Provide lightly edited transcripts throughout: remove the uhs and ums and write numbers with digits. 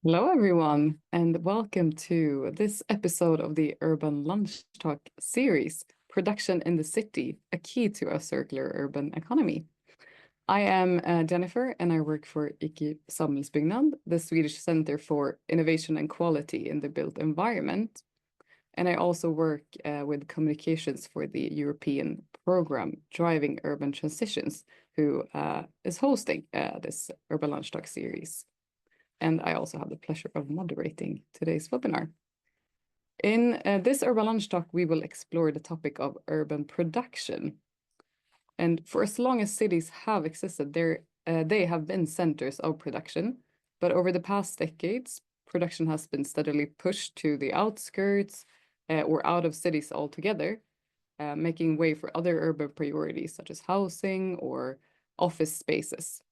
Hello, everyone, and welcome to this episode of the Urban Lunch Talk series, Production in the City, a key to a circular urban economy. I am Jennifer, and I work for Icke Samhällsbyggnad, the Swedish Center for Innovation and Quality in the Built Environment. And I also work with communications for the European program Driving Urban Transitions, who is hosting this Urban Lunch Talk series. And I also have the pleasure of moderating today's webinar. In this Urban Lunch Talk, we will explore the topic of urban production. And for as long as cities have existed, they have been centers of production. But over the past decades, production has been steadily pushed to the outskirts or out of cities altogether, making way for other urban priorities such as housing or office spaces.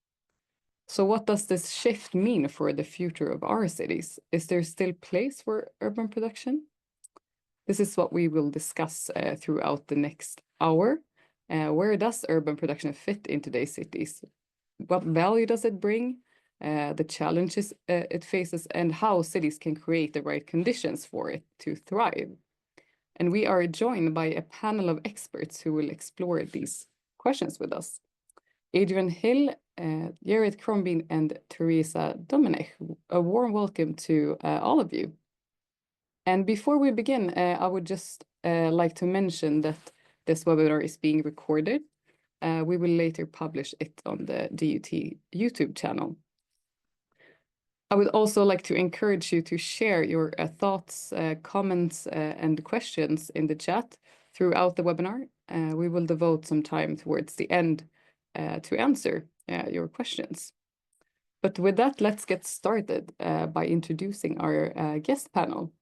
So what does this shift mean for the future of our cities? Is there still place for urban production? This is what we will discuss throughout the next hour. Where does urban production fit in today's cities? What value does it bring? The challenges it faces, and how cities can create the right conditions for it to thrive. And we are joined by a panel of experts who will explore these questions with us. Adrian Hill, Jerryt, Krombeen, and Teresa, Domenech. A warm welcome to all of you. And before we begin, I would just like to mention that this webinar is being recorded. We will later publish it on the DUT YouTube channel. I would also like to encourage you to share your thoughts, comments, and questions in the chat throughout the webinar. We will devote some time towards the end to answer your questions. But with that, let's get started by introducing our guest panel.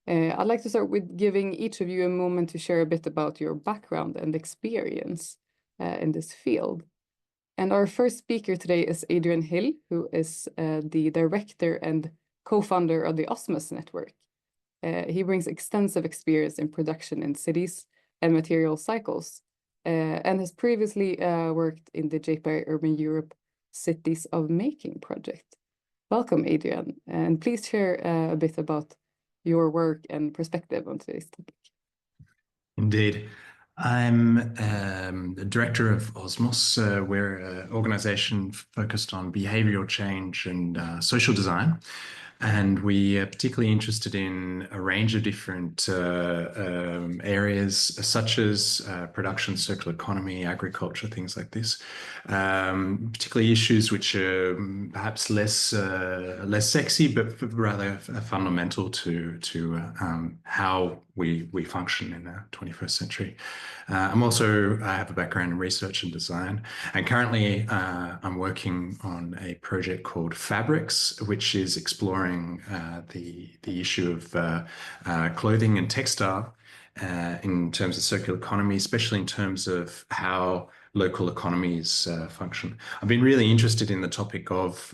I'd like to start with giving each of you a moment to share a bit about your background and experience in this field. And our first speaker today is Adrian Hill, who is the director and co-founder of the Osmos network. He brings extensive experience in production in cities and material cycles, and has previously worked in the JPI Urban Europe Cities of Making project. Welcome, Adrian, and please share a bit about your work and perspective on today's topic. Indeed. I'm the director of Osmos. We're an organization focused on behavioral change and social design. And we are particularly interested in a range of different areas, such as production, circular economy, agriculture, things like this. Particularly issues which are perhaps less sexy, but rather fundamental to how we function in the 21st century. I have a background in research and design, and currently I'm working on a project called Fabrics, which is exploring the issue of clothing and textile in terms of circular economy, especially in terms of how local economies function. I've been really interested in the topic of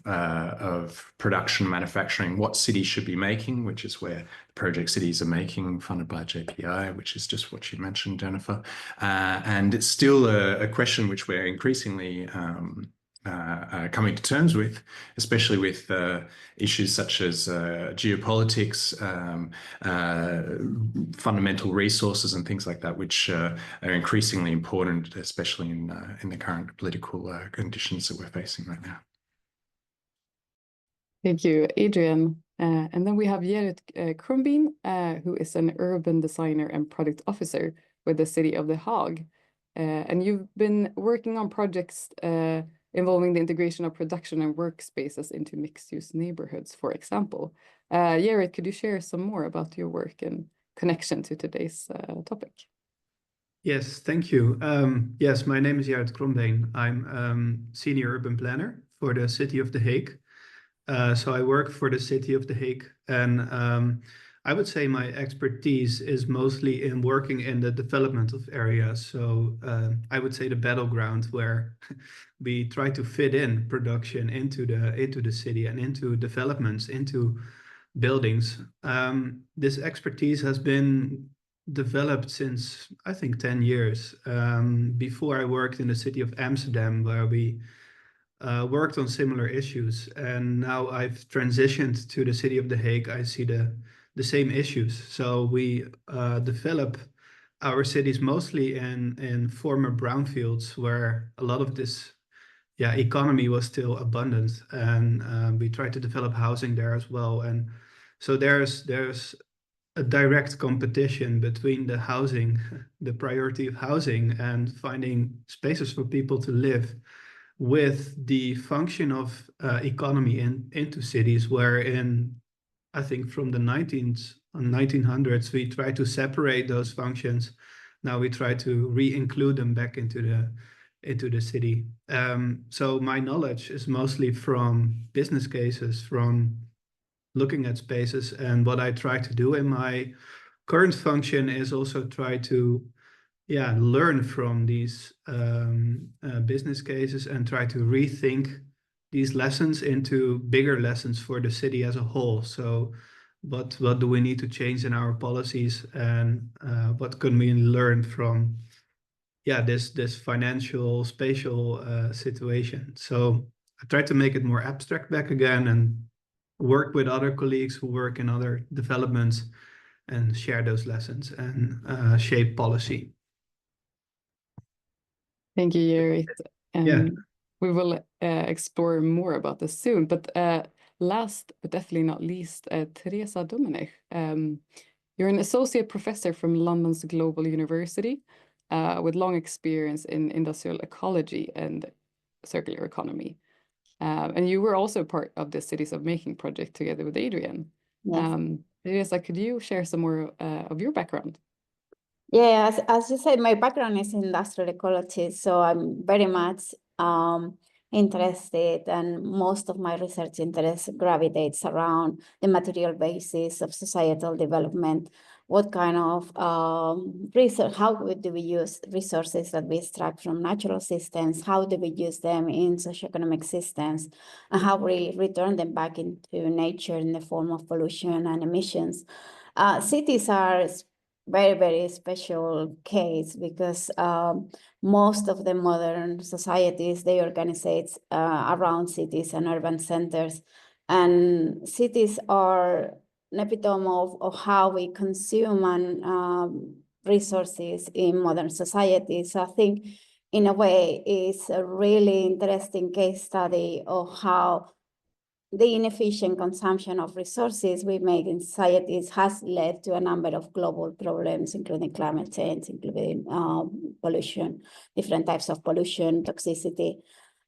production, manufacturing, what cities should be making, which is where Project Cities are Making, funded by JPI, which is just what you mentioned, Jennifer. And it's still a question which we're increasingly coming to terms with, especially with issues such as geopolitics, fundamental resources, and things like that, which are increasingly important, especially in the current political conditions that we're facing right now. Thank you, Adrian. And then we have Jerryt Krombeen, who is an urban designer and product officer with the city of The Hague. And you've been working on projects involving the integration of production and workspaces into mixed-use neighborhoods, for example. Jerryt, could you share some more about your work and connection to today's topic? Yes, thank you. Yes, my name is Jerryt Krombeen. I'm senior urban planner for the city of The Hague. So I work for the city of The Hague, and I would say my expertise is mostly in working in the development of areas. So I would say the battleground where we try to fit in production into the city and into developments, into buildings. This expertise has been developed since, I think, 10 years. Before I worked in the city of Amsterdam, where we worked on similar issues, and now I've transitioned to the city of The Hague. I see the same issues. So we develop our cities mostly in former brownfields where a lot of this economy was still abundant, and we try to develop housing there as well. And so there's a direct competition between the housing, the priority of housing, and finding spaces for people to live, with the function of economy into cities, where I think from the 1900s, we try to separate those functions. Now we try to re-include them back into the city. So my knowledge is mostly from business cases, from looking at spaces. And what I try to do in my current function is also try to learn from these business cases and try to rethink these lessons into bigger lessons for the city as a whole. So what do we need to change in our policies, and what can we learn from this financial spatial situation? So I try to make it more abstract back again and work with other colleagues who work in other developments and share those lessons and shape policy. Thank you, Jerryt. Yeah. We will explore more about this soon. But last but definitely not least, Teresa Domenech. You're an associate professor from London's Global University with long experience in industrial ecology and circular economy. And you were also part of the Cities of Making project together with Adrian. Yes. Teresa, could you share some more of your background? Yeah, as you said, my background is in industrial ecology, so I'm very much interested, and most of my research interest gravitates around the material basis of societal development. What kind of research, how do we use resources that we extract from natural systems? How do we use them in socioeconomic systems? And how we return them back into nature in the form of pollution and emissions? Cities are very, very special case because most of the modern societies, they organize around cities and urban centers. And cities are an epitome of how we consume and resources in modern society. So I think in a way it's a really interesting case study of how the inefficient consumption of resources we make in societies has led to a number of global problems, including climate change, including pollution, different types of pollution, toxicity.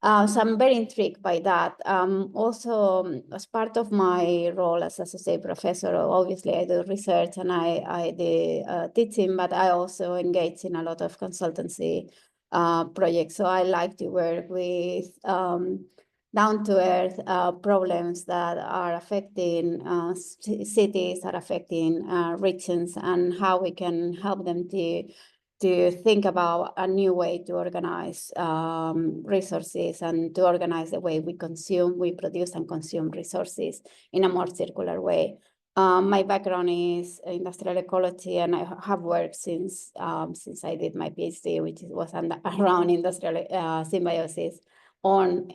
So I'm very intrigued by that. Also, as part of my role as associate professor, obviously I do research and I do teaching, but I also engage in a lot of consultancy projects. So I like to work with down-to-earth problems that are affecting cities, are affecting regions, and how we can help them to think about a new way to organize resources and to organize the way we produce and consume resources in a more circular way. My background is industrial ecology, and I have worked since I did my PhD, which was around industrial symbiosis on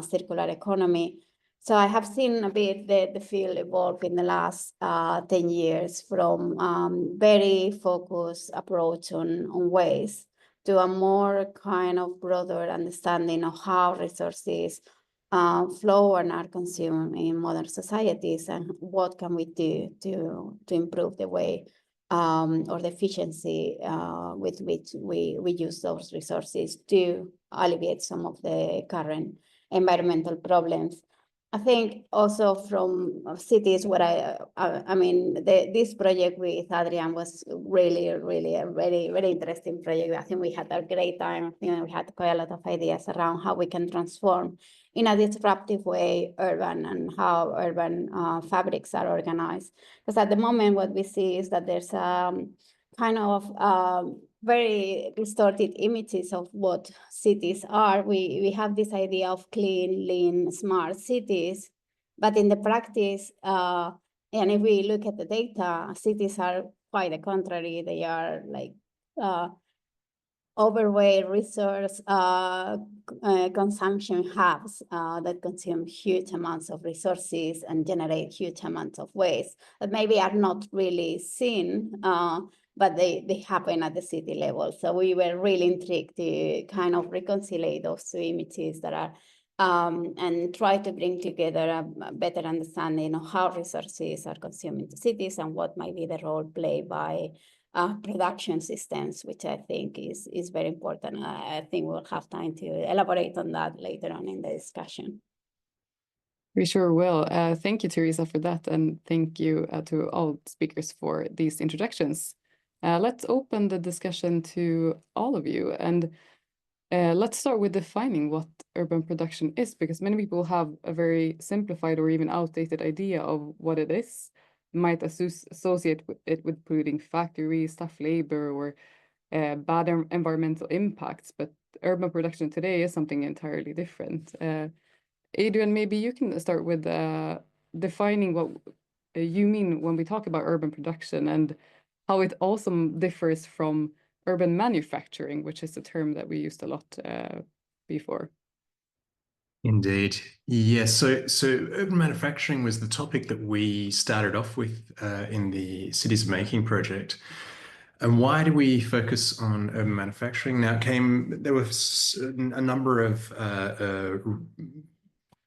circular economy. So I have seen a bit the field evolve in the last 10 years from very focused approach on waste to a more kind of broader understanding of how resources flow and are consumed in modern societies, and what can we do to improve the way or the efficiency with which we use those resources to alleviate some of the current environmental problems. I think also from cities where I mean, this project with Adrian was really, really a very, very interesting project. I think we had a great time. I think we had quite a lot of ideas around how we can transform in a disruptive way urban and how urban fabrics are organized. Because at the moment, what we see is that there's kind of very distorted images of what cities are. We have this idea of clean, lean, smart cities, but in the practice, and if we look at the data, cities are quite the contrary. They are like overweight resource consumption hubs that consume huge amounts of resources and generate huge amounts of waste that maybe are not really seen, but they happen at the city level. So we were really intrigued to kind of reconcile those two images that are and try to bring together a better understanding of how resources are consumed in the cities and what might be the role played by production systems, which I think is very important. I think we'll have time to elaborate on that later on in the discussion. We sure will. Thank you, Teresa, for that, and thank you to all speakers for these introductions. Let's open the discussion to all of you, and let's start with defining what urban production is, because many people have a very simplified or even outdated idea of what it is. Might associate it with polluting factories, tough labor, or bad environmental impacts, but urban production today is something entirely different. Adrian, maybe you can start with defining what you mean when we talk about urban production and how it also differs from urban manufacturing, which is a term that we used a lot before. Indeed. Yes. So urban manufacturing was the topic that we started off with in the Cities of Making project. And why do we focus on urban manufacturing? Now, there was a number of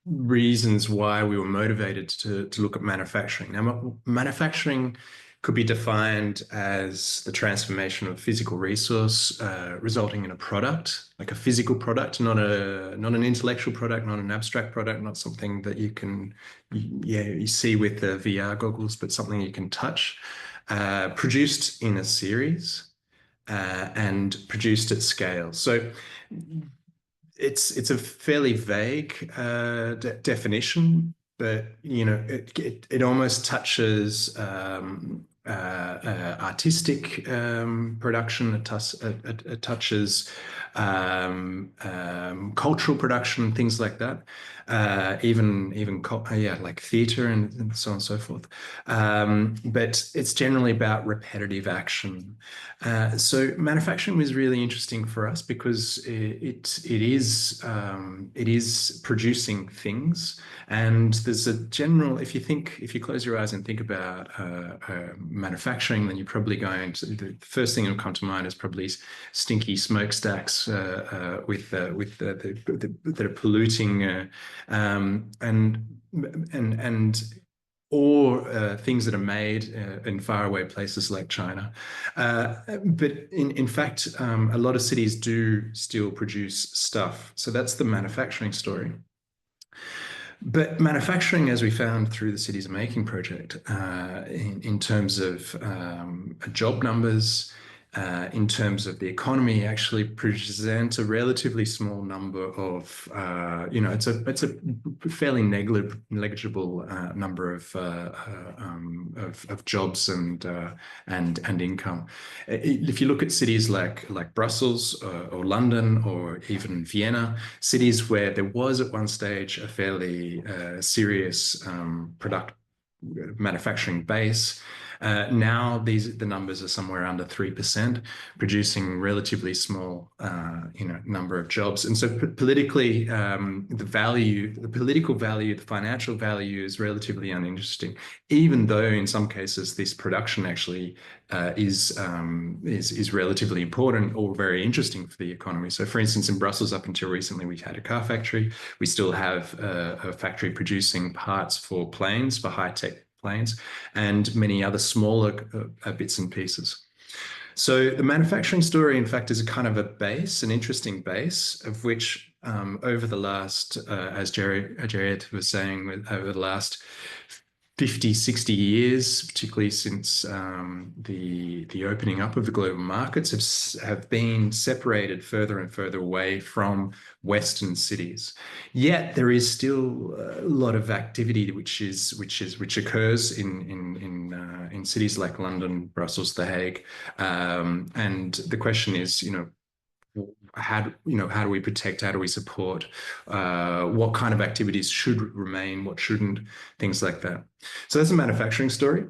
reasons why we were motivated to look at manufacturing. Now, manufacturing could be defined as the transformation of physical resource resulting in a product, like a physical product, not an intellectual product, not an abstract product, not something that you can you see with the VR goggles, but something you can touch, produced in a series and produced at scale. So it's a fairly vague definition, but it almost touches artistic production. It touches cultural production, things like that. Even like theatre and so on and so forth. But it's generally about repetitive action. So manufacturing was really interesting for us because it is producing things, and there's a general, if you close your eyes and think about manufacturing, then you're probably going to, the first thing that will come to mind is probably stinky smokestacks that are polluting or things that are made in faraway places like China. But in fact, a lot of cities do still produce stuff. So that's the manufacturing story. But manufacturing, as we found through the Cities of Making project, in terms of job numbers, in terms of the economy, actually presents a relatively small number of, it's a fairly negligible number of jobs and income. If you look at cities like Brussels or London or even Vienna, cities where there was at one stage a fairly serious manufacturing base. Now the numbers are somewhere under 3%, producing relatively small, number of jobs. And so politically, the political value, the financial value is relatively uninteresting, even though in some cases this production actually is relatively important or very interesting for the economy. So for instance, in Brussels, up until recently, we had a car factory. We still have a factory producing parts for planes, for high-tech planes, and many other smaller bits and pieces. So the manufacturing story, in fact, is a kind of a base, an interesting base, of which over the last, as Jerryt was saying, over the last 50, 60 years, particularly since the opening up of the global markets, have been separated further and further away from Western cities. Yet there is still a lot of activity which occurs in cities like London, Brussels, The Hague, and the question is, how do we protect, how do we support, what kind of activities should remain, what shouldn't, things like that. So that's a manufacturing story.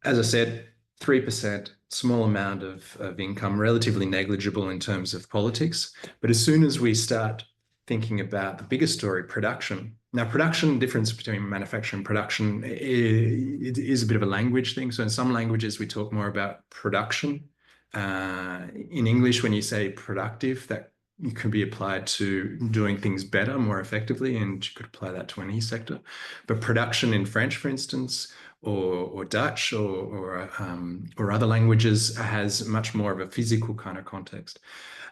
As I said, 3%, small amount of income, relatively negligible in terms of politics. But as soon as we start thinking about the bigger story, production. Now, production, difference between manufacturing and production, it is a bit of a language thing. So in some languages, we talk more about production. In English, when you say productive, that can be applied to doing things better, more effectively, and you could apply that to any sector. But production in French, for instance, or Dutch or other languages has much more of a physical kind of context.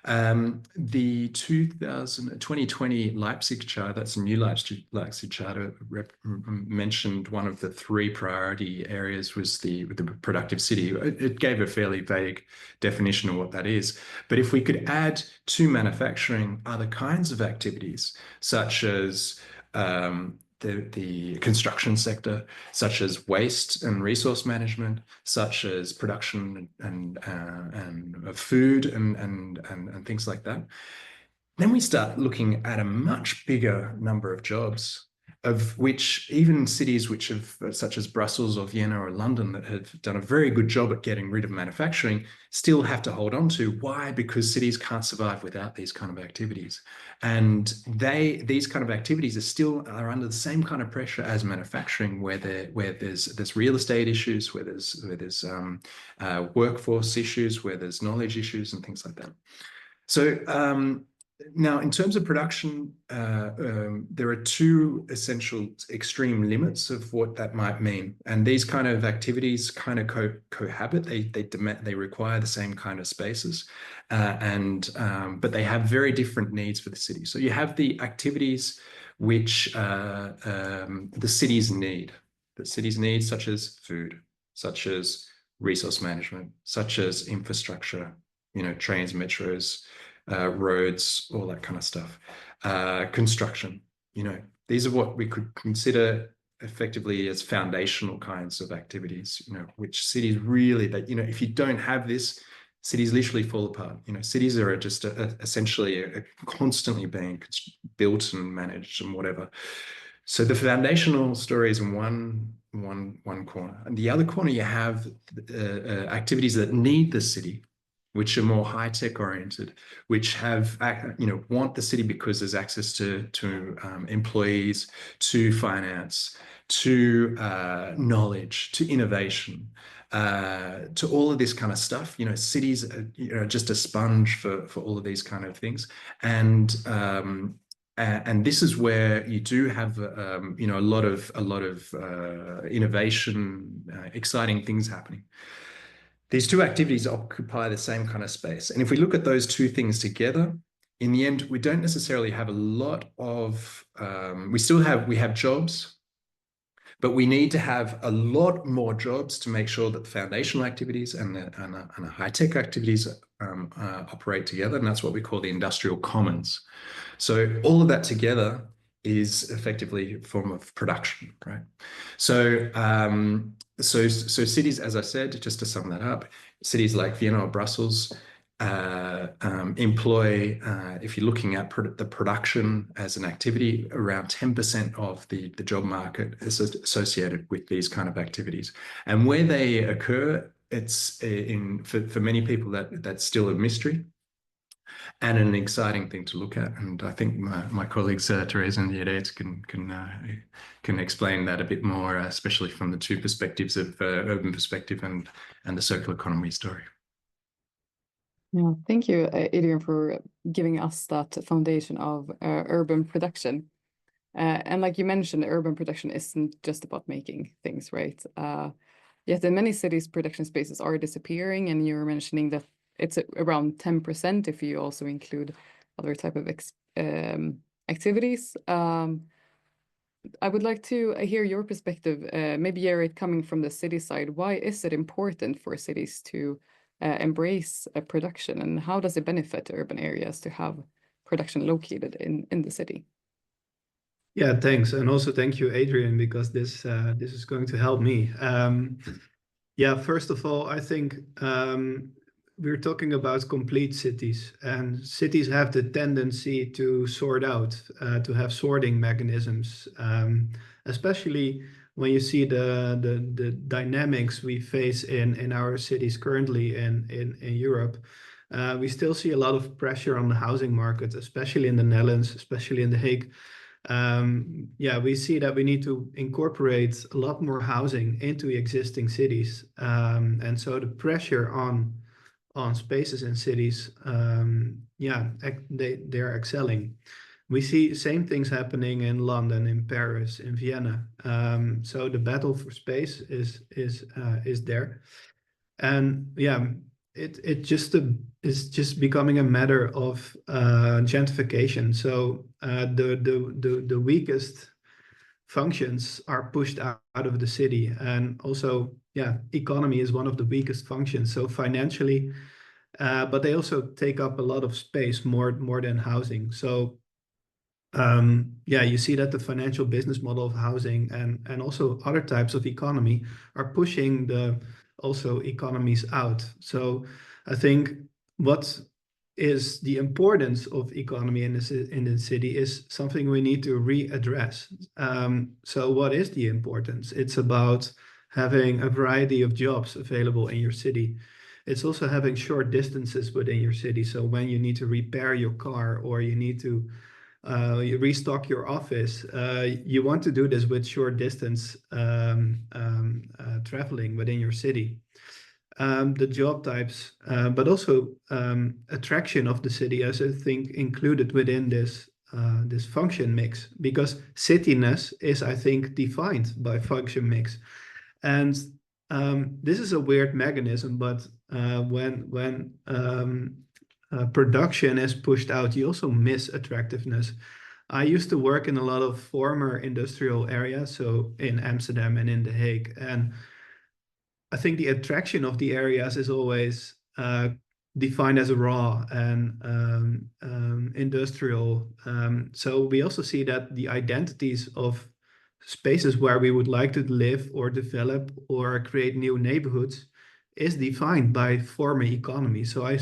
The 2020 Leipzig Charter, that's a new Leipzig Charter, mentioned one of the 3 priority areas was the productive city. It gave a fairly vague definition of what that is. But if we could add to manufacturing other kinds of activities, such as the construction sector, such as waste and resource management, such as production and food and things like that, then we start looking at a much bigger number of jobs, of which even cities which have, such as Brussels or Vienna or London, that have done a very good job at getting rid of manufacturing, still have to hold on to. Why? Because cities can't survive without these kind of activities. And these kind of activities are under the same kind of pressure as manufacturing, where there's real estate issues, where there's workforce issues, where there's knowledge issues and things like that. So now, in terms of production, there are 2 essential extreme limits of what that might mean. And these kind of activities kind of cohabit. They require the same kind of spaces, but they have very different needs for the city. So you have the activities which the cities need. The cities need, such as food, such as resource management, such as infrastructure, trains, metros, roads, all that kind of stuff. Construction, these are what we could consider effectively as foundational kinds of activities, which cities really, if you don't have this, cities literally fall apart. Cities are just essentially constantly being built and managed and whatever. So the foundational story is in one corner. And the other corner, you have activities that need the city, which are more high-tech oriented, which have, want the city because there's access to employees, to finance, to knowledge, to innovation, to all of this kind of stuff. Cities are just a sponge for all of these kind of things. And this is where you do have, a lot of innovation, exciting things happening. These 2 activities occupy the same kind of space. And if we look at those 2 things together, in the end, we don't necessarily have a lot of, we have jobs, but we need to have a lot more jobs to make sure that the foundational activities and the high-tech activities operate together. And that's what we call the industrial commons. So all of that together is effectively a form of production, right? So cities, as I said, just to sum that up, cities like Vienna or Brussels employ, if you're looking at the production as an activity, around 10% of the job market is associated with these kind of activities. And where they occur, it's for many people that's still a mystery and an exciting thing to look at. And I think my colleagues Teresa and Jerryt can explain that a bit more, especially from the 2 perspectives of urban perspective and the circular economy story. Yeah, thank you, Adrian, for giving us that foundation of urban production. And like you mentioned, urban production isn't just about making things, right? Yet in many cities, production spaces are disappearing, and you were mentioning that it's around 10% if you also include other type of activities. I would like to hear your perspective, maybe Jerryt, coming from the city side. Why is it important for cities to embrace production, and how does it benefit urban areas to have production located in the city? Yeah, thanks. And also thank you, Adrian, because this is going to help me. Yeah, first of all, I think we're talking about complete cities, and cities have the tendency to sort out, to have sorting mechanisms, especially when you see the dynamics we face in our cities currently in Europe, we still see a lot of pressure on the housing market, especially in the Netherlands, especially in The Hague. Yeah, we see that we need to incorporate a lot more housing into existing cities. And so the pressure on spaces in cities, yeah, they are excelling. We see same things happening in London, in Paris, in Vienna. So the battle for space is there, and yeah, it just is just becoming a matter of gentrification. So the weakest functions are pushed out of the city, and also, yeah, economy is one of the weakest functions. So financially, but they also take up a lot of space, more than housing. So yeah, you see that the financial business model of housing and also other types of economy are pushing the also economies out. So I think what is the importance of economy in the city is something we need to readdress. So what is the importance? It's about having a variety of jobs available in your city. It's also having short distances within your city. So when you need to repair your car or you need to you restock your office, you want to do this with short distance traveling within your city. The job types, but also attraction of the city, as I think included within this this function mix, because cityness is, I think, defined by function mix. And this is a weird mechanism, but when production is pushed out, you also miss attractiveness. I used to work in a lot of former industrial areas, so in Amsterdam and in The Hague, and I think the attraction of the areas is always defined as raw and industrial. So we also see that the identities of spaces where we would like to live or develop or create new neighborhoods is defined by former economy. So I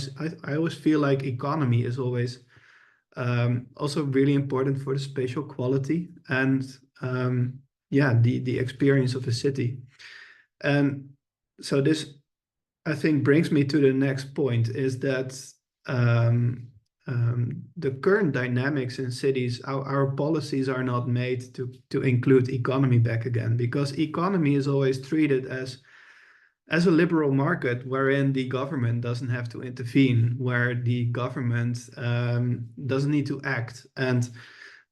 always feel like economy is always also really important for the spatial quality and yeah, the experience of a city. And so this, I think, brings me to the next point, is that the current dynamics in cities, our policies are not made to include economy back again, because economy is always treated as a liberal market wherein the government doesn't have to intervene, where the government doesn't need to act. And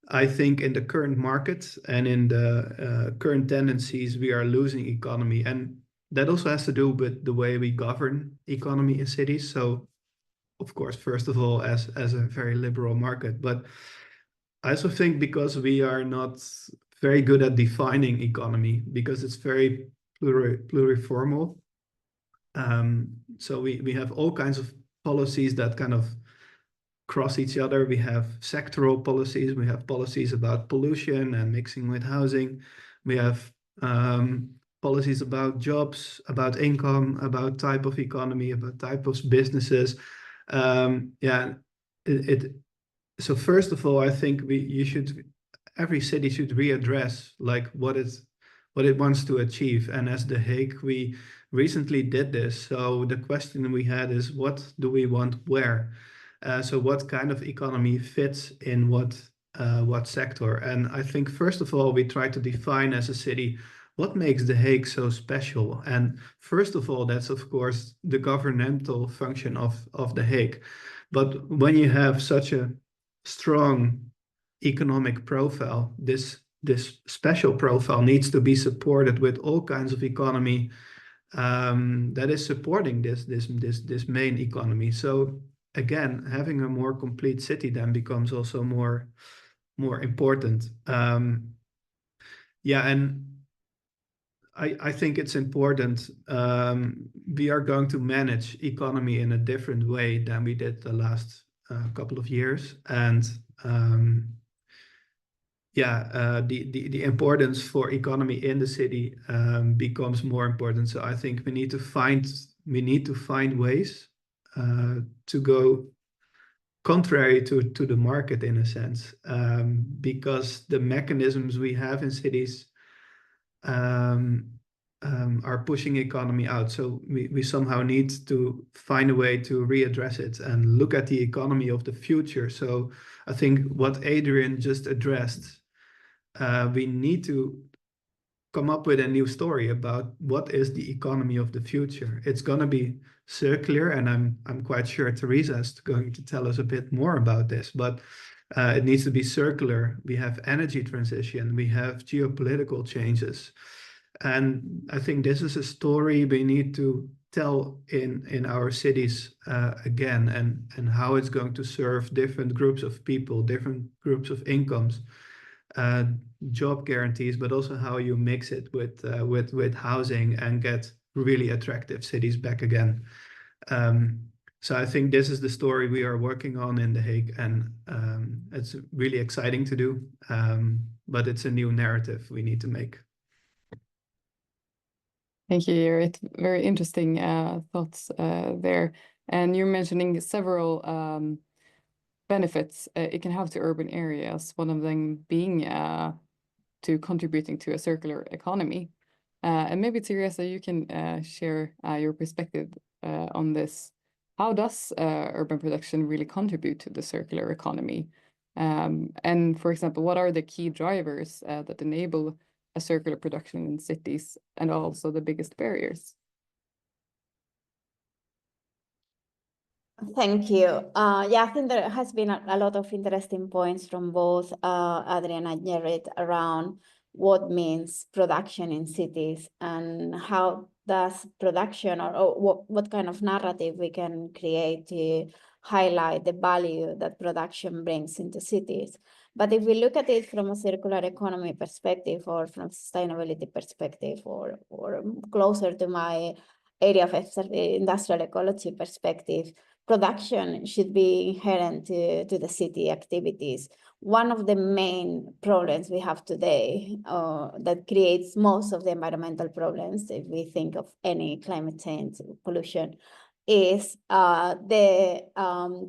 I think in the current market and in the current tendencies, we are losing economy. And that also has to do with the way we govern economy in cities. So, of course, first of all, as a very liberal market, but I also think because we are not very good at defining economy, because it's very pluriformal. So we have all kinds of policies that kind of cross each other. We have sectoral policies, we have policies about pollution and mixing with housing. We have policies about jobs, about income, about type of economy, about type of businesses. Yeah, so first of all, I think every city should readdress like what it wants to achieve. And as The Hague, we recently did this. So the question we had is, what do we want where? So what kind of economy fits in what sector? And I think first of all, we try to define as a city what makes The Hague so special. And first of all, that's of course the governmental function of The Hague. But when you have such a strong economic profile, this special profile needs to be supported with all kinds of economy that is supporting this main economy. So again, having a more complete city then becomes also more important. Yeah, and I think it's important. We are going to manage economy in a different way than we did the last couple of years, and yeah, the importance for economy in the city becomes more important. So I think we need to find ways to go contrary to the market in a sense, because the mechanisms we have in cities are pushing economy out. So we somehow need to find a way to readdress it and look at the economy of the future. So I think what Adrian just addressed, we need to come up with a new story about what is the economy of the future. It's going to be circular, and I'm quite sure Teresa is going to tell us a bit more about this, but it needs to be circular. We have energy transition, we have geopolitical changes. And I think this is a story we need to tell in our cities again, and how it's going to serve different groups of people, different groups of incomes, job guarantees, but also how you mix it with housing and get really attractive cities back again. So I think this is the story we are working on in The Hague, and it's really exciting to do, but it's a new narrative we need to make. Thank you, Jerryt. Very interesting thoughts there. And you're mentioning several benefits it can have to urban areas, one of them being to contributing to a circular economy. And maybe, Teresa, you can share your perspective on this. How does urban production really contribute to the circular economy? And for example, what are the key drivers that enable a circular production in cities, and also the biggest barriers? Thank you. Yeah, I think there has been a lot of interesting points from both Adrian and Jerryt around what means production in cities and how does production, or what kind of narrative we can create to highlight the value that production brings into cities. But if we look at it from a circular economy perspective, or from sustainability perspective, or closer to my area of industrial ecology perspective, production should be inherent to the city activities. One of the main problems we have today that creates most of the environmental problems, if we think of any climate change, pollution, is the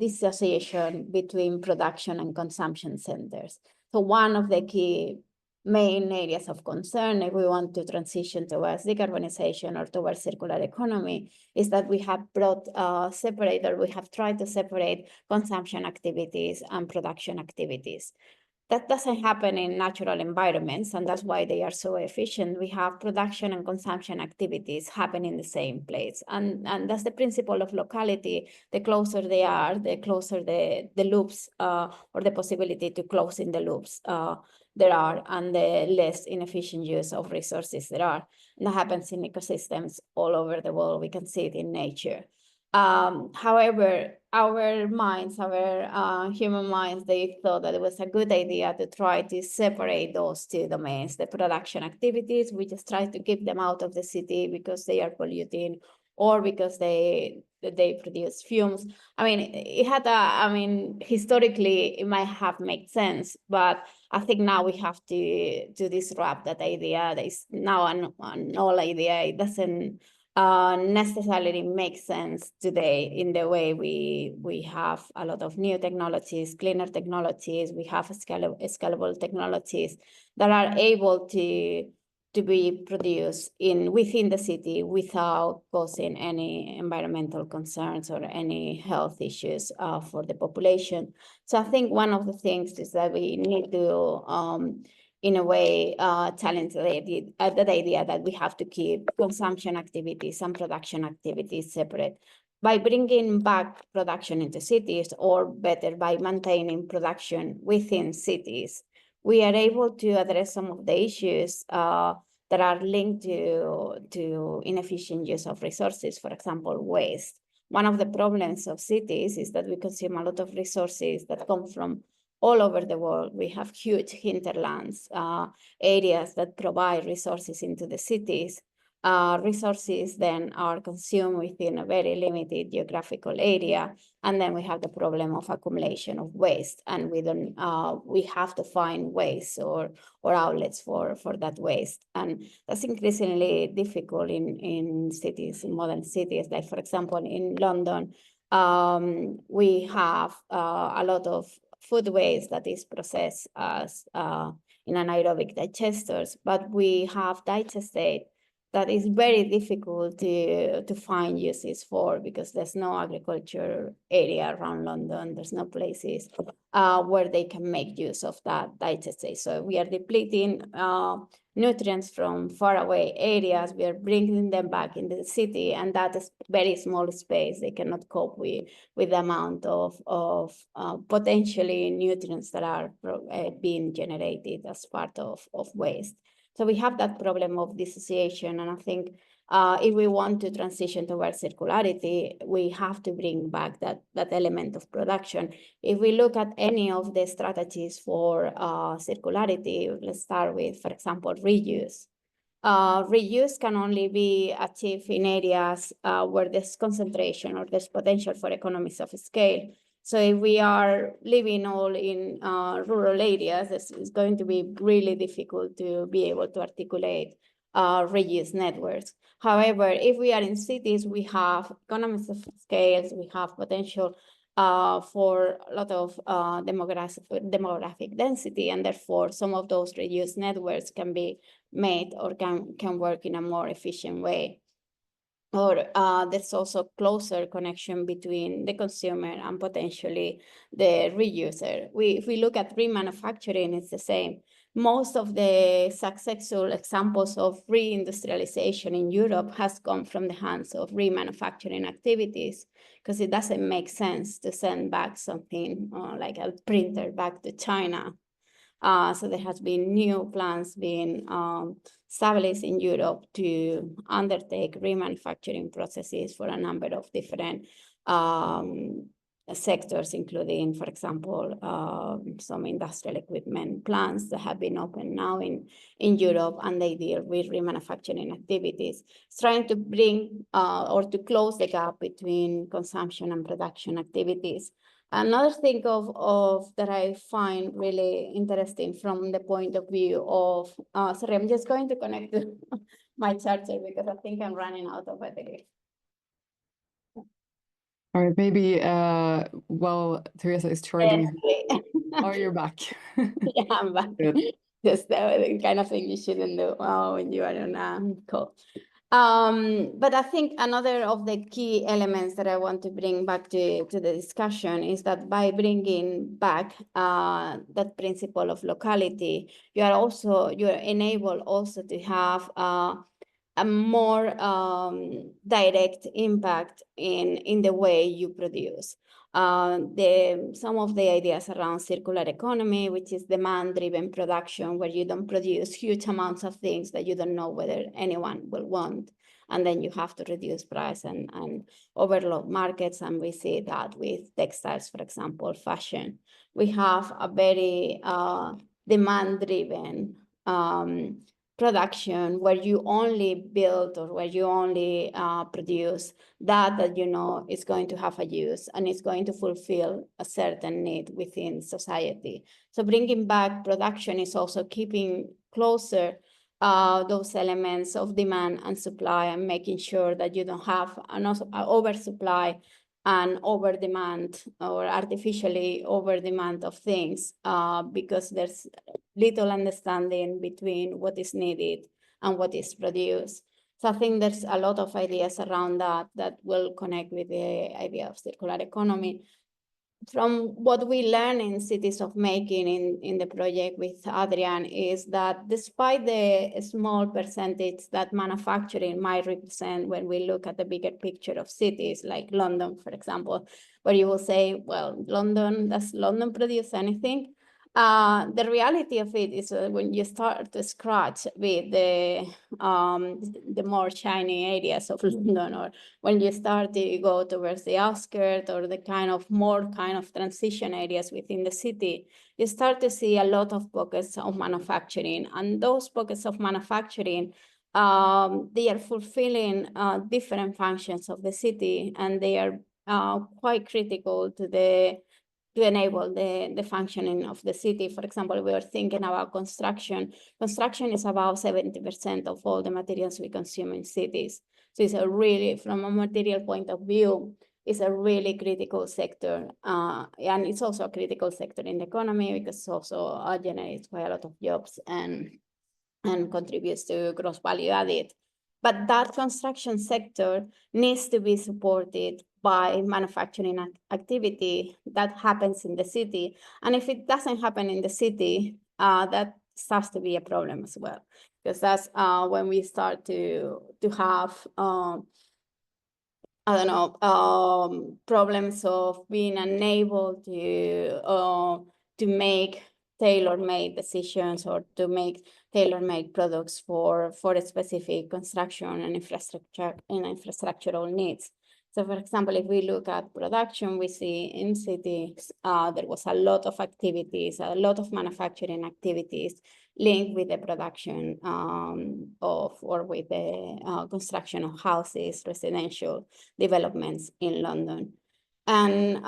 dissociation between production and consumption centers. So one of the key main areas of concern, if we want to transition towards decarbonization or towards circular economy, is that we have we have tried to separate consumption activities and production activities. That doesn't happen in natural environments, and that's why they are so efficient. We have production and consumption activities happen in the same place. And that's the principle of locality. The closer they are, the closer the loops or the possibility to close in the loops there are, and the less inefficient use of resources there are. And that happens in ecosystems all over the world. We can see it in nature. However, our minds, our human minds, they thought that it was a good idea to try to separate those two domains. The production activities, we just try to keep them out of the city because they are polluting, or because they produce fumes. I mean, historically, it might have made sense, but I think now we have to disrupt that idea. That is now an old idea. It doesn't necessarily make sense today in the way we have a lot of new technologies, cleaner technologies. We have scalable technologies that are able to be produced within the city without causing any environmental concerns or any health issues for the population. So I think one of the things is that we need to in a way, challenge that idea that we have to keep consumption activities and production activities separate. By bringing back production into cities, or better, by maintaining production within cities, we are able to address some of the issues that are linked to inefficient use of resources, for example, waste. One of the problems of cities is that we consume a lot of resources that come from all over the world. We have huge hinterlands, areas that provide resources into the cities. Resources then are consumed within a very limited geographical area, and then we have the problem of accumulation of waste, and we have to find ways or outlets for that waste, and that's increasingly difficult in cities, in modern cities. Like, for example, in London, we have a lot of food waste that is processed as in anaerobic digesters, but we have digestate that is very difficult to find uses for, because there's no agriculture area around London. There's no places where they can make use of that digestate. So we are depleting nutrients from faraway areas. We are bringing them back into the city, and that is very small space. They cannot cope with the amount of potentially nutrients that are being generated as part of waste. So we have that problem of dissociation, and I think if we want to transition towards circularity, we have to bring back that element of production. If we look at any of the strategies for circularity, let's start with, for example, reuse. Reuse can only be achieved in areas where there's concentration or there's potential for economies of scale. So if we are living all in rural areas, it's going to be really difficult to be able to articulate reuse networks. However, if we are in cities, we have economies of scales, we have potential for a lot of demographic density, and therefore some of those reuse networks can be made or can work in a more efficient way. Or there's also closer connection between the consumer and potentially the reuser. If we look at remanufacturing, it's the same. Most of the successful examples of reindustrialization in Europe has come from the hands of remanufacturing activities, because it doesn't make sense to send back something like a printer back to China. So there has been new plans being established in Europe to undertake remanufacturing processes for a number of different sectors, including, for example, some industrial equipment plants that have been opened now in Europe, and they deal with remanufacturing activities. It's trying to bring or to close the gap between consumption and production activities. Another thing of that I find really interesting from the point of view of, sorry, I'm just going to connect to my charger because I think I'm running out of battery. All right, maybe while Teresa is charging. Oh, you're back. Yeah, I'm back. Good. Just the kind of thing you shouldn't do when you are on a call. But I think another of the key elements that I want to bring back to the discussion is that by bringing back that principle of locality, you are enabled also to have a more direct impact in the way you produce. Some of the ideas around circular economy, which is demand-driven production, where you don't produce huge amounts of things that you don't know whether anyone will want, and then you have to reduce price and overload markets. And we see that with textiles, for example, fashion. We have a very demand-driven production where you only build or where you only produce that you know is going to have a use and is going to fulfill a certain need within society. So bringing back production is also keeping closer those elements of demand and supply, and making sure that you don't have an oversupply and over demand or artificially over demand of things, because there's little understanding between what is needed and what is produced. So I think there's a lot of ideas around that will connect with the idea of circular economy. From what we learn in Cities of Making in the project with Adrian is that despite the small percentage that manufacturing might represent when we look at the bigger picture of cities like London, for example, where you will say, well, does London produce anything? The reality of it is when you start to scratch with the more shiny areas of London, or when you start to go towards the outskirts or the more transition areas within the city, you start to see a lot of pockets of manufacturing. And those pockets of manufacturing, they are fulfilling different functions of the city, and they are quite critical to enable the functioning of the city. For example, we are thinking about construction. Construction is about 70% of all the materials we consume in cities. So it's a really, from a material point of view, is a really critical sector, and it's also a critical sector in the economy because it also generates quite a lot of jobs and contributes to gross value added. But that construction sector needs to be supported by manufacturing activity that happens in the city. And if it doesn't happen in the city, that starts to be a problem as well, because that's when we start to have I don't know, problems of being unable to make tailor-made decisions or to make tailor-made products for a specific construction and infrastructural needs. So, for example, if we look at production, we see in cities there was a lot of activities, a lot of manufacturing activities linked with the production or with the construction of houses, residential developments in London. And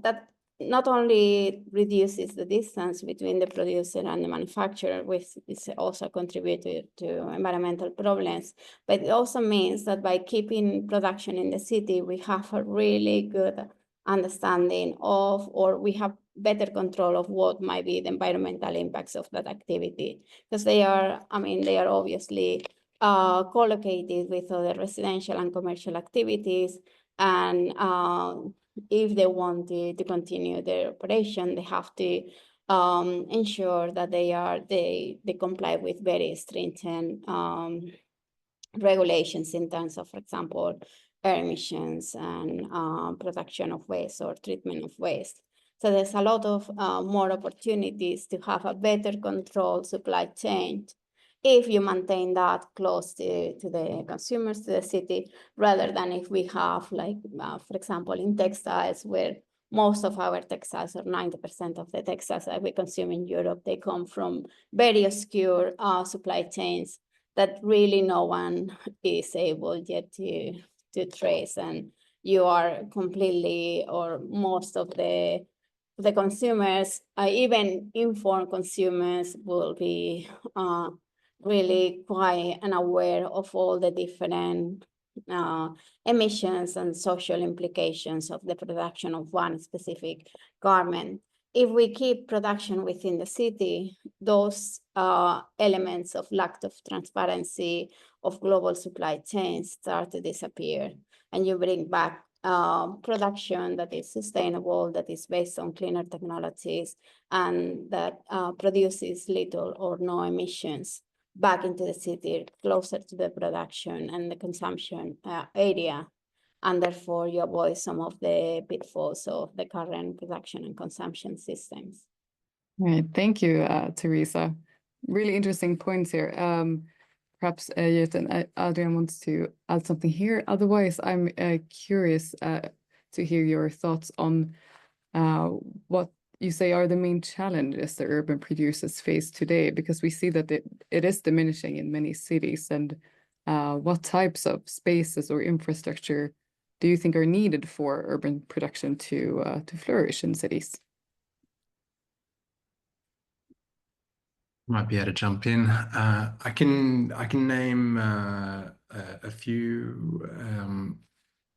that not only reduces the distance between the producer and the manufacturer, which is also contributed to environmental problems, but it also means that by keeping production in the city, we have a really good understanding of, or we have better control of what might be the environmental impacts of that activity, because they are obviously co-located with other residential and commercial activities, and if they want to continue their operation, they have to ensure that they comply with very stringent regulations in terms of, for example, air emissions and production of waste or treatment of waste. So there's a lot of more opportunities to have a better controlled supply chain if you maintain that close to the consumers, to the city, rather than if we have, like, for example, in textiles, where most of our textiles, or 90% of the textiles that we consume in Europe, they come from very obscure supply chains that really no one is able yet to trace. And you are completely, or most of the consumers, even informed consumers, will be really quite unaware of all the different emissions and social implications of the production of one specific garment. If we keep production within the city, those elements of lack of transparency of global supply chains start to disappear, and you bring back production that is sustainable, that is based on cleaner technologies, and that produces little or no emissions back into the city, closer to the production and the consumption area. And therefore, you avoid some of the pitfalls of the current production and consumption systems. All right, thank you, Teresa. Really interesting points here. Perhaps Jerryt and Adrian wants to add something here. Otherwise, I'm curious to hear your thoughts on what you say are the main challenges that urban producers face today, because we see that it is diminishing in many cities. And what types of spaces or infrastructure do you think are needed for urban production to flourish in cities? Might be able to jump in. I can name a few.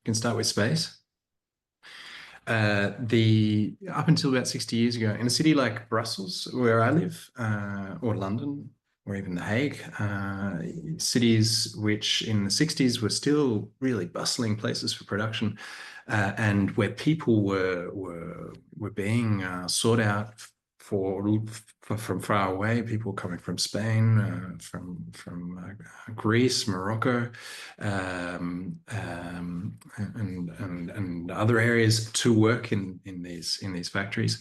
Can start with space. Up until about 60 years ago, in a city like Brussels, where I live, or London, or even The Hague, cities which in the 60s were still really bustling places for production, and where people were being sought out from far away, people coming from Spain, from Greece, Morocco, and other areas to work in these factories.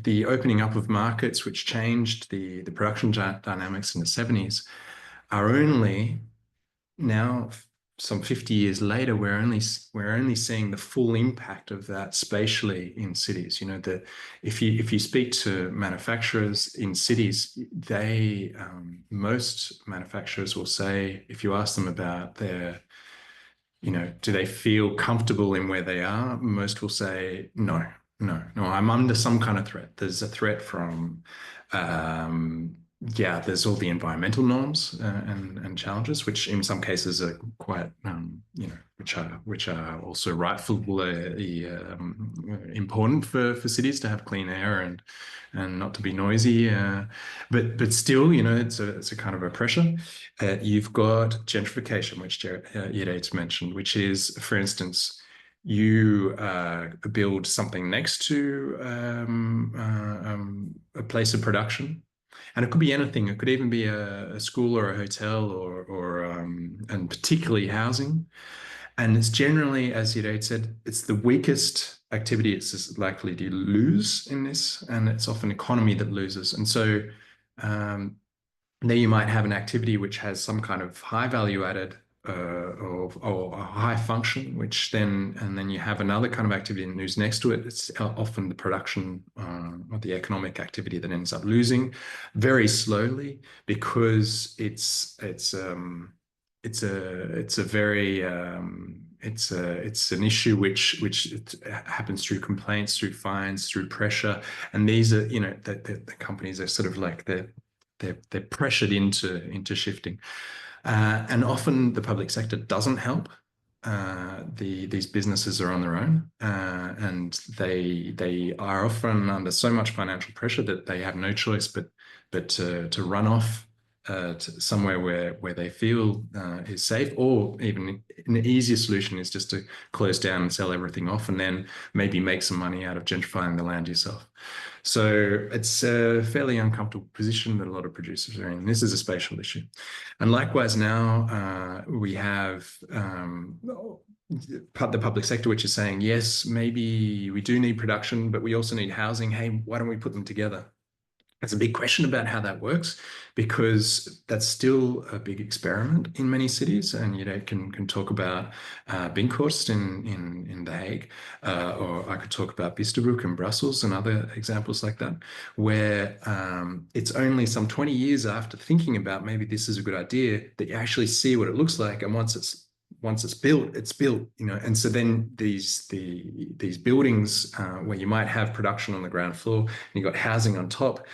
The opening up of markets, which changed the production dynamics in the 70s, are only now, some 50 years later, we're only seeing the full impact of that spatially in cities. You know, if you speak to manufacturers in cities, most manufacturers will say, if you ask them about their, do they feel comfortable in where they are, most will say no, I'm under some kind of threat. There's a threat from yeah, there's all the environmental norms and challenges, which in some cases are quite, you know, which are also rightfully important for cities to have clean air and not to be noisy. But still, you know, it's a kind of a pressure. You've got gentrification, which Jerryt mentioned, which is, for instance, you build something next to a place of production. And it could be anything. It could even be a school or a hotel or and particularly housing. And it's generally, as Jerryt said, it's the weakest activity it's likely to lose in this, and it's often economy that loses. And so there you might have an activity which has some kind of high value added or a high function, which then you have another kind of activity and who's next to it. It's often the production or the economic activity that ends up losing very slowly because it's an issue which happens through complaints, through fines, through pressure, and these are, you know, the companies are sort of like they're pressured into shifting. And often the public sector doesn't help. These businesses are on their own, and they are often under so much financial pressure that they have no choice but to run off to somewhere where they feel is safe, or even an easier solution is just to close down and sell everything off, and then maybe make some money out of gentrifying the land yourself. So it's a fairly uncomfortable position that a lot of producers are in. This is a spatial issue. And likewise now we have the public sector, which is saying, yes, maybe we do need production, but we also need housing. Hey, why don't we put them together? It's a big question about how that works, because that's still a big experiment in many cities. And you know, can talk about Binkhorst in The Hague, or I could talk about Bisterbroek in Brussels and other examples like that, where it's only some 20 years after thinking about maybe this is a good idea that you actually see what it looks like. And once it's built, you know. And so then these buildings where you might have production on the ground floor and you've got housing on top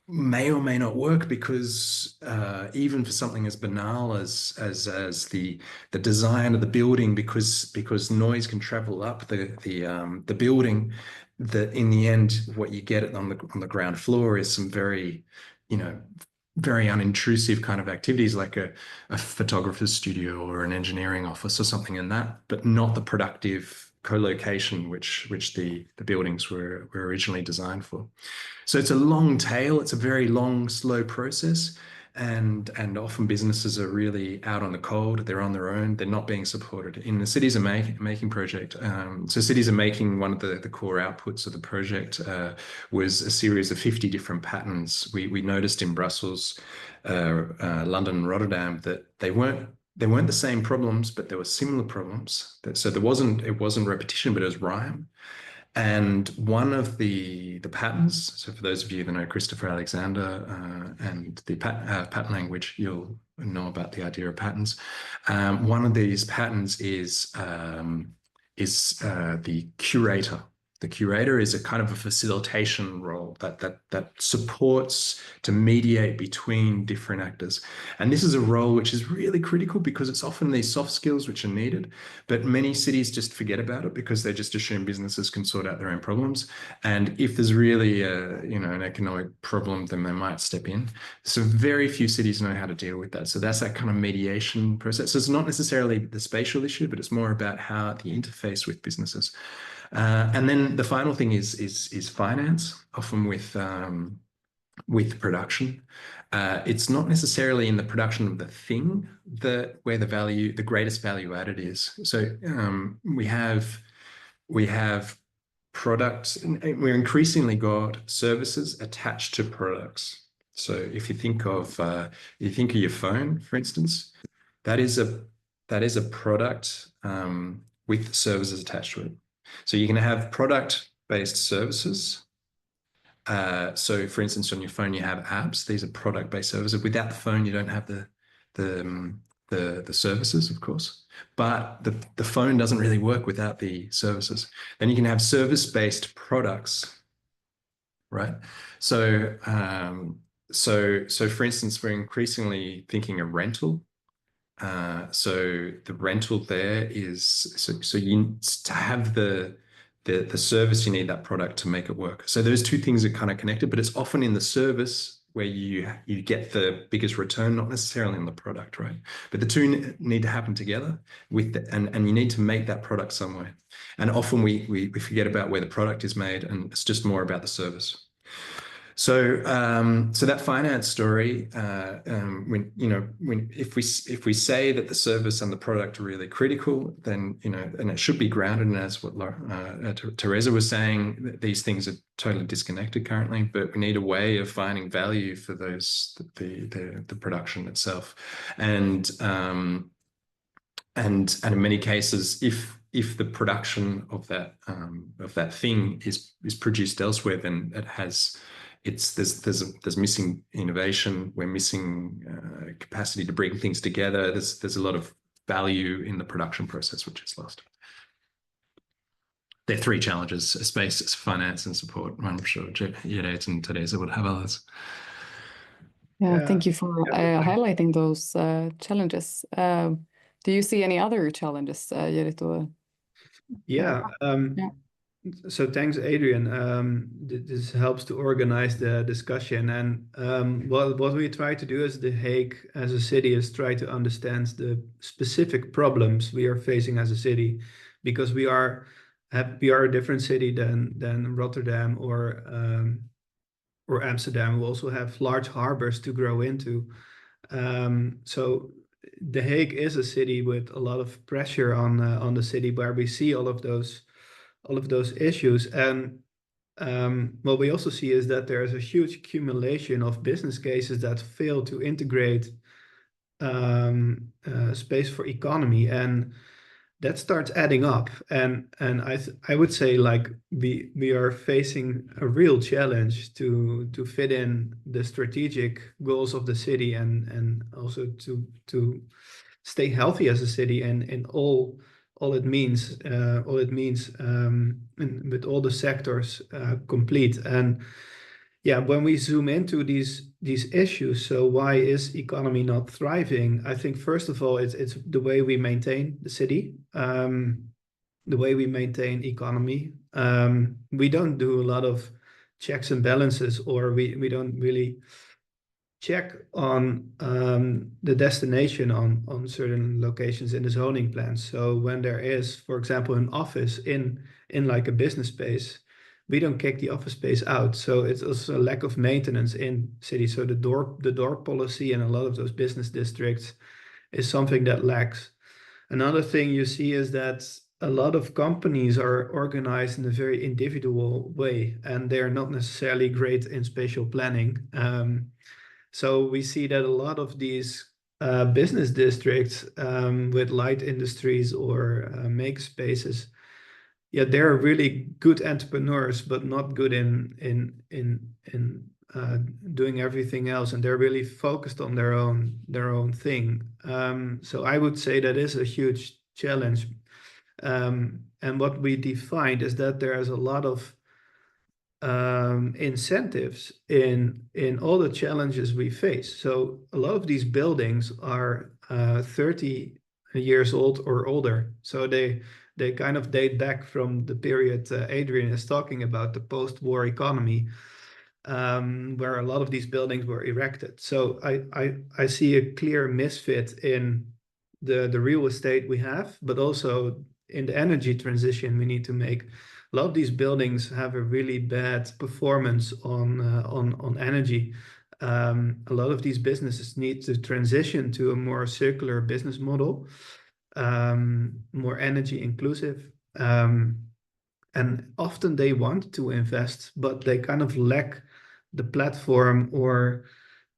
may or may not work, because even for something as banal as the design of the building, because noise can travel up the building, that in the end what you get on the ground floor is some very, you know, very unintrusive kind of activities, like a photographer's studio or an engineering office or something in that, but not the productive co-location which the buildings were originally designed for. So it's a long tail. It's a very long, slow process. And often businesses are really out on the cold. They're on their own. They're not being supported. In the Cities Are Making project, so Cities Are Making, one of the core outputs of the project was a series of 50 different patterns. We noticed in Brussels, London, and Rotterdam that they weren't the same problems, but there were similar problems. So it wasn't repetition, but it was rhyme. And one of the patterns, so for those of you that know Christopher Alexander and the pattern language, you'll know about the idea of patterns. One of these patterns is the curator. The curator is a kind of a facilitation role that supports to mediate between different actors. And this is a role which is really critical, because it's often these soft skills which are needed, but many cities just forget about it because they just assume businesses can sort out their own problems. And if there's really an economic problem, then they might step in. So very few cities know how to deal with that. So that's that kind of mediation process. So it's not necessarily the spatial issue, but it's more about how the interface with businesses. And then the final thing is finance, often with production. It's not necessarily in the production of the thing where the greatest value added is. So we have products, and we're increasingly got services attached to products. So if you think of your phone, for instance, that is a product with services attached to it. So you can have product-based services. So for instance, on your phone, you have apps. These are product-based services. Without the phone, you don't have the services, of course. But the phone doesn't really work without the services. Then you can have service-based products, right? So So for instance, we're increasingly thinking of rental. So the rental there is so you to have the service, you need that product to make it work. So those two things are kind of connected, but it's often in the service where you get the biggest return, not necessarily in the product, right? But the two need to happen together and you need to make that product somewhere. And often we forget about where the product is made, and it's just more about the service. So, so that finance story, if we say that the service and the product are really critical, then and it should be grounded. And as what Teresa was saying, these things are totally disconnected currently. But we need a way of finding value for the production itself, and in many cases, if the production of that thing is produced elsewhere, then it has. There's missing innovation. We're missing capacity to bring things together. There's a lot of value in the production process which is lost. There are three challenges: space, finance, and support. I'm sure Jerryt and Teresa would have others. Yeah, thank you for highlighting those challenges. Do you see any other challenges, Jerryt? Yeah. So thanks, Adrian. This helps to organize the discussion. And what we try to do as The Hague, as a city, is try to understand the specific problems we are facing as a city, because we are a different city than Rotterdam or Amsterdam. We also have large harbors to grow into. So The Hague is a city with a lot of pressure on the city, where we see all of those issues. And what we also see is that there is a huge accumulation of business cases that fail to integrate space for economy, and that starts adding up. And I would say, like, we are facing a real challenge to fit in the strategic goals of the city, and also to stay healthy as a city, and in all it means, and with all the sectors complete. And yeah, when we zoom into these issues, so why is economy not thriving? I think first of all, it's the way we maintain the city, the way we maintain economy. We don't do a lot of checks and balances, or we don't really check on the destination on certain locations in the zoning plan. So when there is, for example, an office in like a business space, we don't kick the office space out. So it's also a lack of maintenance in cities. So the door policy in a lot of those business districts is something that lacks. Another thing you see is that a lot of companies are organized in a very individual way, and they're not necessarily great in spatial planning. So we see that a lot of these business districts with light industries or make spaces, yeah, they're really good entrepreneurs, but not good in doing everything else, and they're really focused on their own thing. So I would say that is a huge challenge. And what we defined is that there is a lot of incentives in all the challenges we face. So a lot of these buildings are 30 years old or older. So they kind of date back from the period Adrian is talking about, the post-war economy, where a lot of these buildings were erected. So I see a clear misfit in the real estate we have, but also in the energy transition we need to make. A lot of these buildings have a really bad performance on energy. A lot of these businesses need to transition to a more circular business model, more energy inclusive. And often they want to invest, but they kind of lack the platform or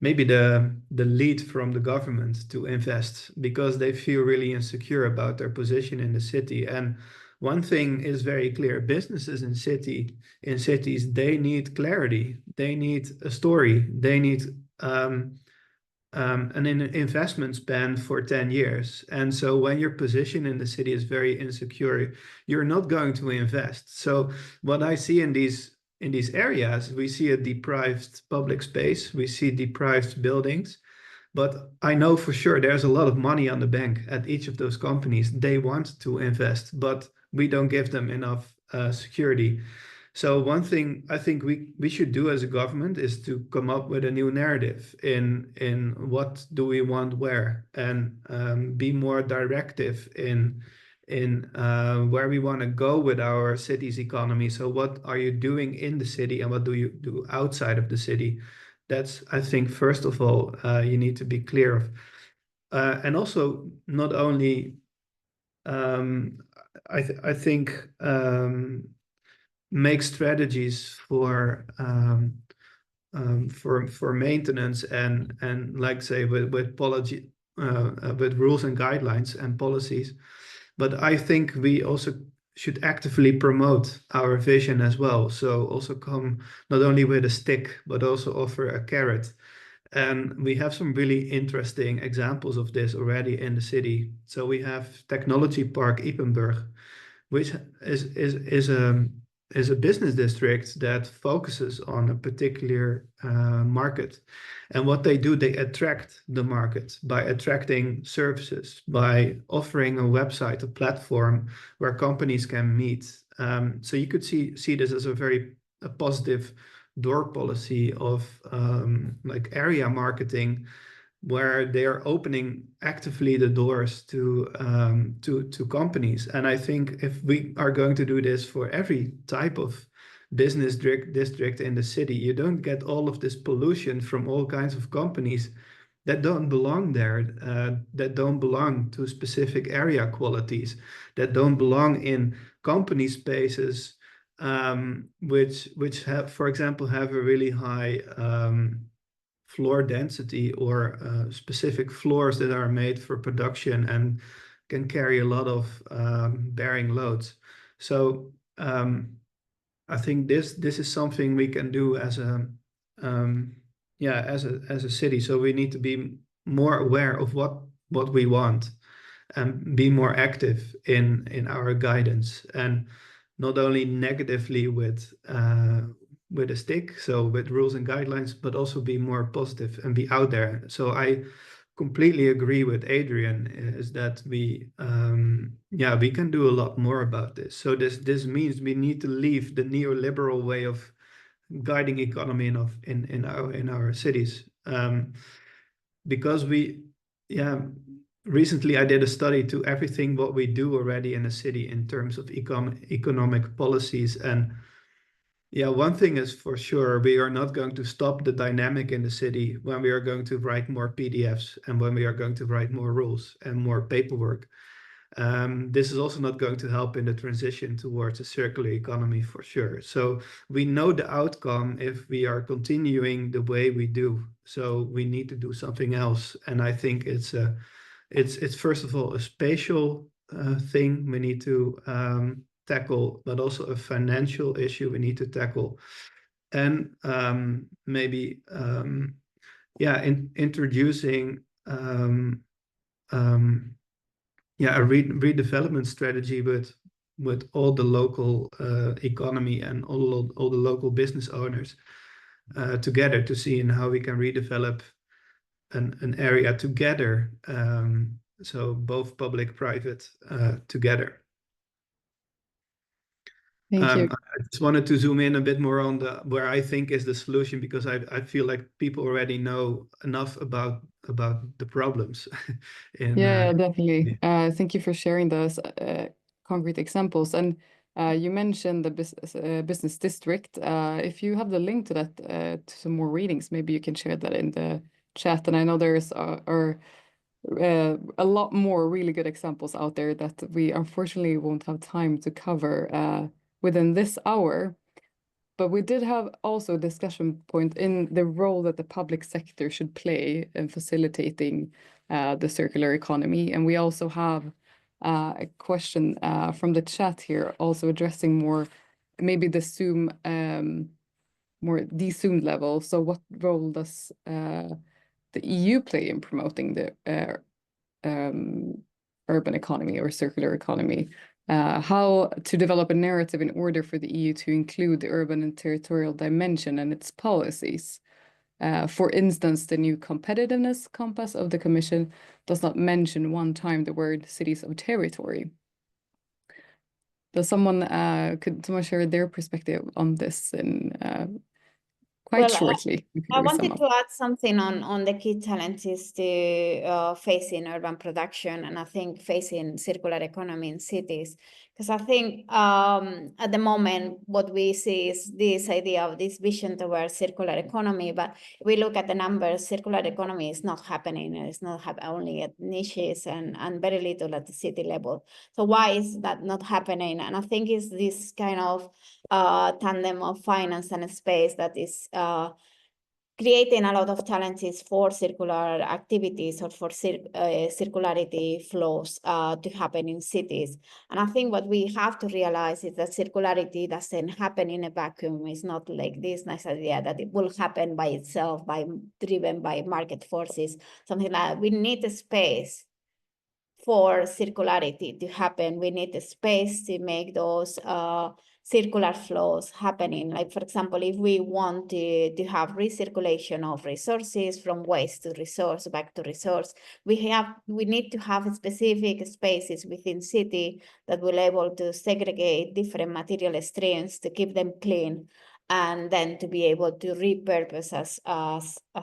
maybe the lead from the government to invest, because they feel really insecure about their position in the city. And one thing is very clear: businesses in cities, they need clarity, they need a story, they need an investment span for 10 years. And so when your position in the city is very insecure, you're not going to invest. So what I see in these these areas, we see a deprived public space, we see deprived buildings. But I know for sure there's a lot of money on the bank at each of those companies. They want to invest, but we don't give them enough security. So one thing I think we should do as a government is to come up with a new narrative in what do we want where, and be more directive in where we want to go with our city's economy. So what are you doing in the city and what do you do outside of the city? That's, I think, first of all, you need to be clear of. And also not only, I think, make strategies for maintenance and like say with policy, with rules and guidelines and policies. But I think we also should actively promote our vision as well. So also come not only with a stick, but also offer a carrot. And we have some really interesting examples of this already in the city. So we have Technology Park Ypenburg, which is a business district that focuses on a particular market. And what they do, they attract the market by attracting services, by offering a website, a platform where companies can meet. So you could see this as a positive door policy of like area marketing, where they are opening actively the doors to companies. And I think if we are going to do this for every type of business district in the city, you don't get all of this pollution from all kinds of companies that don't belong there, that don't belong to specific area qualities, that don't belong in company spaces, which have, for example, have a really high floor density or specific floors that are made for production and can carry a lot of bearing loads. So I think this is something we can do as a as a city. So we need to be more aware of what we want and be more active in our guidance, and not only negatively with a stick, so with rules and guidelines, but also be more positive and be out there. So I completely agree with Adrian, is that we can do a lot more about this. So this means we need to leave the neoliberal way of guiding economy in our cities, because recently I did a study to everything what we do already in a city in terms of economic policies. And one thing is for sure, we are not going to stop the dynamic in the city when we are going to write more PDFs and when we are going to write more rules and more paperwork. This is also not going to help in the transition towards a circular economy for sure. So we know the outcome if we are continuing the way we do. So we need to do something else. And I think it's first of all a spatial thing we need to tackle, but also a financial issue we need to tackle. And maybe introducing a redevelopment strategy with all the local economy and all the local business owners together to see how we can redevelop an area together. So both public, private together. Thank you. I just wanted to zoom in a bit more on where I think is the solution, because I feel like people already know enough about the problems. Definitely. Thank you for sharing those concrete examples. And you mentioned the business district. If you have the link to that, to some more readings, maybe you can share that in the chat. And I know there's a lot more really good examples out there that we unfortunately won't have time to cover within this hour. But we did have also a discussion point in the role that the public sector should play in facilitating the circular economy. And we also have a question from the chat here, also addressing more maybe the Zoom, more de-zoomed level. So what role does the EU play in promoting the urban economy or circular economy? how to develop a narrative in order for the EU to include the urban and territorial dimension in its policies. For instance, the new competitiveness compass of the Commission does not mention one time the word cities of territory. Does someone could someone share their perspective on this in quite shortly? I wanted to add something on the key challenges to facing urban production, and I think facing circular economy in cities. Because I think at the moment, what we see is this idea of this vision towards circular economy. But if we look at the numbers, circular economy is not happening. It's not only at niches and very little at the city level. So why is that not happening? And I think it's this kind of tandem of finance and space that is creating a lot of challenges for circular activities or for circularity flows to happen in cities. And I think what we have to realize is that circularity doesn't happen in a vacuum. It's not like this nice idea that it will happen by itself, driven by market forces, something like that. We need a space for circularity to happen. We need a space to make those circular flows happening. Like, for example, if we want to have recirculation of resources from waste to resource, back to resource, we need to have specific spaces within city that will able to segregate different material streams to keep them clean, and then to be able to repurpose as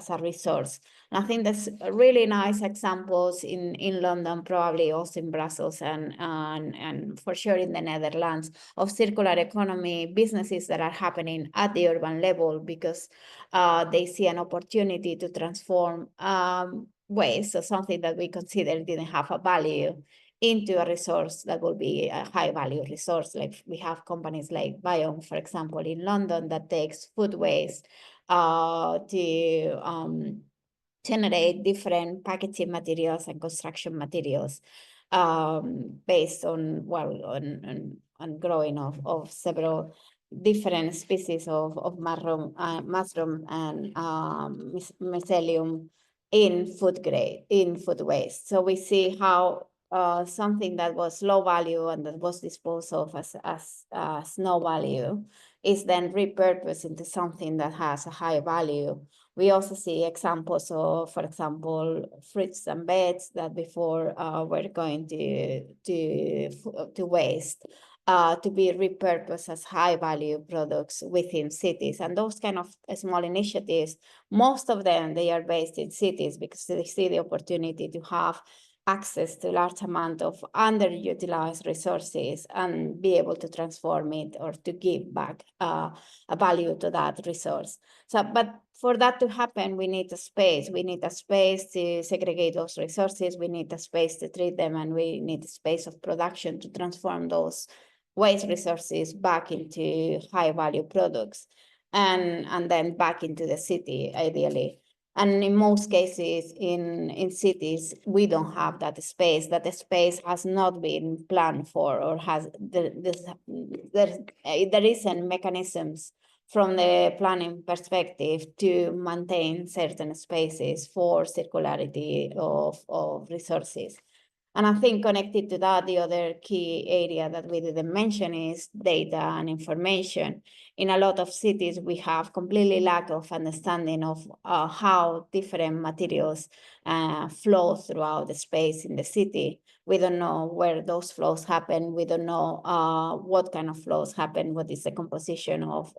a resource. And I think that's really nice examples in London, probably also in Brussels, and for sure in the Netherlands, of circular economy businesses that are happening at the urban level because they see an opportunity to transform waste, so something that we consider didn't have a value, into a resource that will be a high value resource. Like we have companies like Biome, for example, in London, that takes food waste to generate different packaging materials and construction materials based on growing of several different species of mushroom and mycelium in food waste. So we see how something that was low value and that was disposed of as no value is then repurposed into something that has a high value. We also see examples of, for example, fruits and veggies that before were going to waste to be repurposed as high value products within cities. And those kind of small initiatives, most of them, they are based in cities because they see the opportunity to have access to large amount of underutilized resources and be able to transform it or to give back a value to that resource. So, but for that to happen, we need a space. We need a space to segregate those resources. We need a space to treat them, and we need a space of production to transform those waste resources back into high value products and then back into the city, ideally. And in most cases, in cities, we don't have that space. That space has not been planned for, or there isn't mechanisms from the planning perspective to maintain certain spaces for circularity of resources. And I think connected to that, the other key area that we didn't mention is data and information. In a lot of cities, we have completely lack of understanding of how different materials flow throughout the space in the city. We don't know where those flows happen. We don't know what kind of flows happen, what is the composition of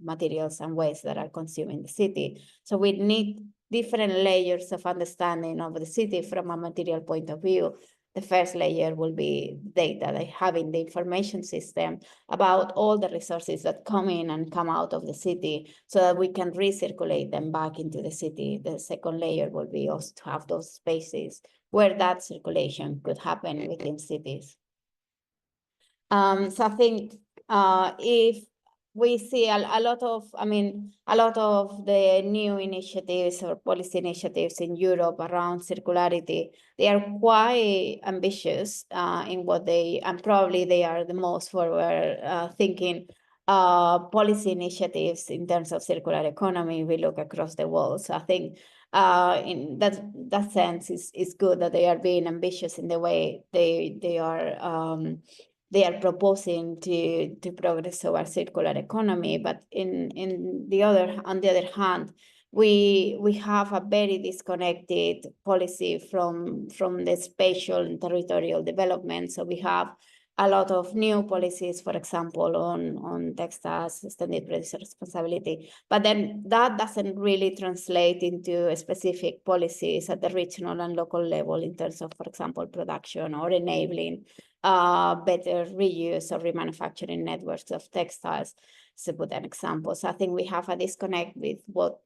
materials and waste that are consumed in the city. So we need different layers of understanding of the city from a material point of view. The first layer will be data, like having the information system about all the resources that come in and come out of the city so that we can recirculate them back into the city. The second layer will be also to have those spaces where that circulation could happen within cities. So I think if we see a lot of the new initiatives or policy initiatives in Europe around circularity, they are quite ambitious in what and probably they are the most forward thinking policy initiatives in terms of circular economy. We look across the world. So I think in that sense, it's good that they are being ambitious in the way they are they are proposing to progress towards circular economy. But on the other hand, we have a very disconnected policy from the spatial and territorial development. So we have a lot of new policies, for example, on textiles, extended producer responsibility, but then that doesn't really translate into specific policies at the regional and local level in terms of, for example, production or enabling better reuse or remanufacturing networks of textiles, to put an example. So I think we have a disconnect with what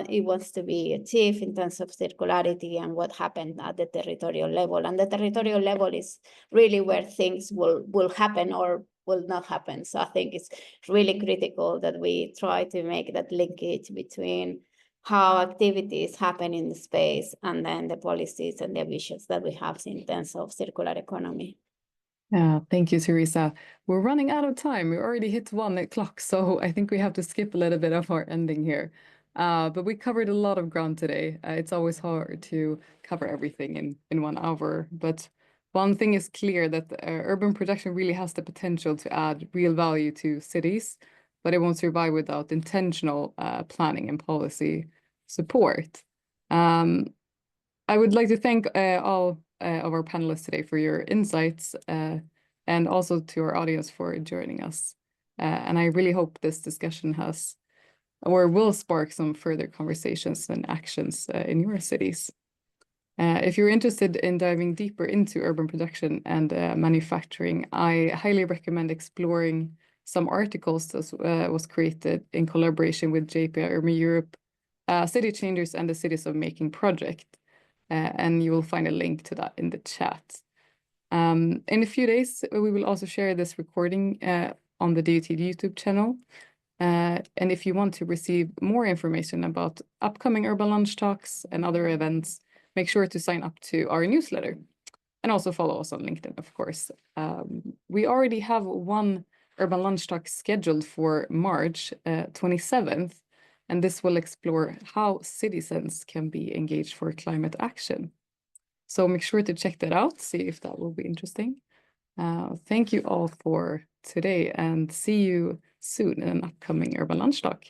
it wants to be achieved in terms of circularity and what happened at the territorial level. And the territorial level is really where things will happen or will not happen. So I think it's really critical that we try to make that linkage between how activities happen in the space and then the policies and the visions that we have in terms of circular economy. Yeah, thank you, Teresa. We're running out of time. We already hit 1 o'clock, so I think we have to skip a little bit of our ending here. But we covered a lot of ground today. It's always hard to cover everything in 1 hour. But one thing is clear, that urban production really has the potential to add real value to cities, but it won't survive without intentional planning and policy support. I would like to thank all of our panelists today for your insights, and also to our audience for joining us. And I really hope this discussion has or will spark some further conversations and actions in your cities. If you're interested in diving deeper into urban production and manufacturing, I highly recommend exploring some articles that was created in collaboration with JPI Urban Europe, City Changers, and the Cities of Making project. And you will find a link to that in the chat. In a few days, we will also share this recording on the DUT YouTube channel. And if you want to receive more information about upcoming Urban Lunch Talks and other events, make sure to sign up to our newsletter. And also follow us on LinkedIn, of course. We already have 1 Urban Lunch Talk scheduled for March 27th. And this will explore how citizens can be engaged for climate action. So make sure to check that out, see if that will be interesting. Thank you all for today, and see you soon in an upcoming Urban Lunch Talk.